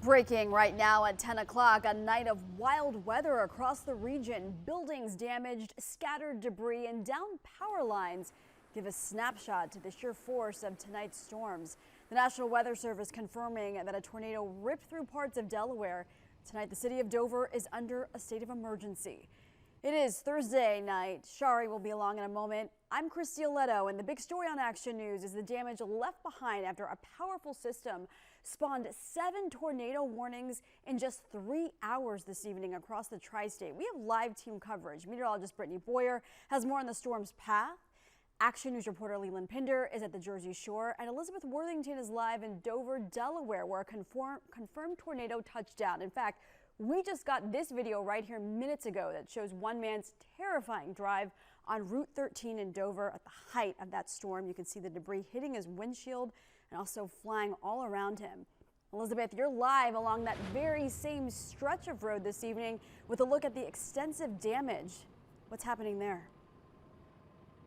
Breaking right now at 10 o'clock, a night of wild weather across the region. Buildings damaged, scattered debris, and downed power lines give a snapshot to the sheer force of tonight's storms. The National Weather Service confirming that a tornado ripped through parts of Delaware. Tonight, the city of Dover is under a state of emergency. It is Thursday night. Shari will be along in a moment. I'm Christy Oletto, and the big story on Action News is the damage left behind after a powerful system spawned 7 tornado warnings in just 3 hours this evening across the tri-state. We have live team coverage. Meteorologist Brittany Boyer has more on the storm's path. Action News reporter Leland Pinder is at the Jersey Shore, and Elizabeth Worthington is live in Dover, Delaware, where a confirmed tornado touched down. In fact, we just got this video right here minutes ago that shows one man's terrifying drive on Route 13 in Dover at the height of that storm. You can see the debris hitting his windshield and also flying all around him. Elizabeth, you're live along that very same stretch of road this evening with a look at the extensive damage. What's happening there?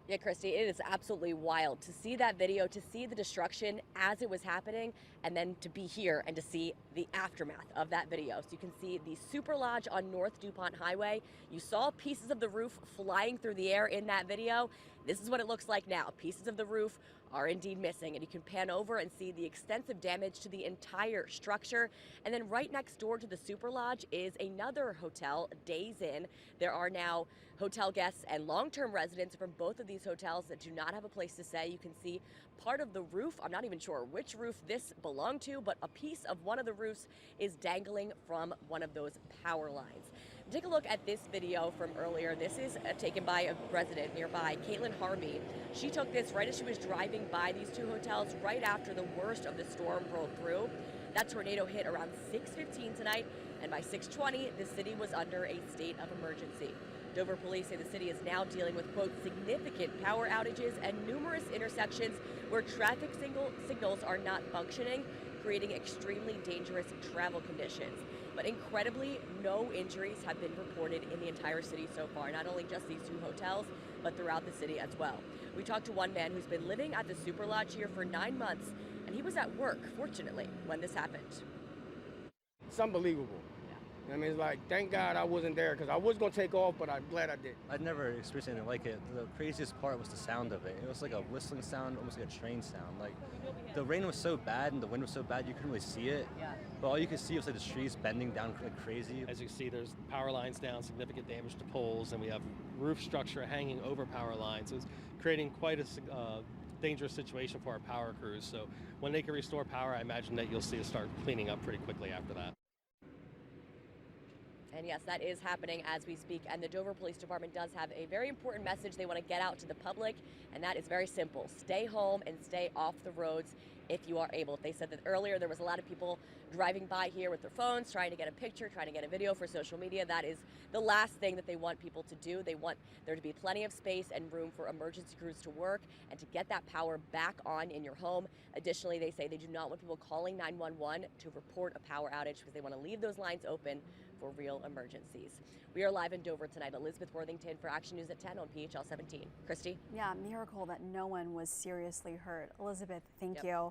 Yeah, Christy, it is absolutely wild to see that video, to see the destruction as it was happening, and then to be here and to see the aftermath of that video. So you can see the Super Lodge on North DuPont Highway. You saw pieces of the roof flying through the air in that video. This is what it looks like now. Pieces of the roof are indeed missing, and you can pan over and see the extensive damage to the entire structure. And then right next door to the Super Lodge is another hotel, Days Inn. There are now hotel guests and long-term residents from both of these hotels that do not have a place to stay. You can see part of the roof. I'm not even sure which roof this belonged to, but a piece of one of the roofs is dangling from one of those power lines. Take a look at this video from earlier. This is taken by a resident nearby, Caitlin Harvey. She took this right as she was driving by these two hotels right after the worst of the storm rolled through. That tornado hit around 6:15 tonight, and by 6:20, the city was under a state of emergency. Dover police say the city is now dealing with, quote, significant power outages and numerous intersections where traffic signals are not functioning, creating extremely dangerous travel conditions. But incredibly, no injuries have been reported in the entire city so far, not only just these two hotels, but throughout the city as well. We talked to one man who's been living at the Super Lodge here for 9 months, and he was at work, fortunately, when this happened. It's unbelievable. I mean, it's like, thank God I wasn't there, because I was going to take off, but I'm glad I did. I'd never experienced anything like it. The craziest part was the sound of it. It was like a whistling sound, almost like a train sound. Like, the rain was so bad and the wind was so bad you couldn't really see it. Yeah. But all you could see was like the trees bending down like crazy. As you can see, there's power lines down, significant damage to poles, and we have roof structure hanging over power lines. So it's creating quite a dangerous situation for our power crews. So when they can restore power, I imagine that you'll see us start cleaning up pretty quickly after that. And yes, that is happening as we speak. And the Dover Police Department does have a very important message they want to get out to the public, and that is very simple. Stay home and stay off the roads if you are able. They said that earlier there was a lot of people driving by here with their phones, trying to get a picture, trying to get a video for social media. That is the last thing that they want people to do. They want there to be plenty of space and room for emergency crews to work and to get that power back on in your home. Additionally, they say they do not want people calling 911 to report a power outage because they want to leave those lines open for real emergencies. We are live in Dover tonight. Elizabeth Worthington for Action News at 10 on PHL 17. Christy? Yeah, miracle that no one was seriously hurt. Elizabeth, thank you.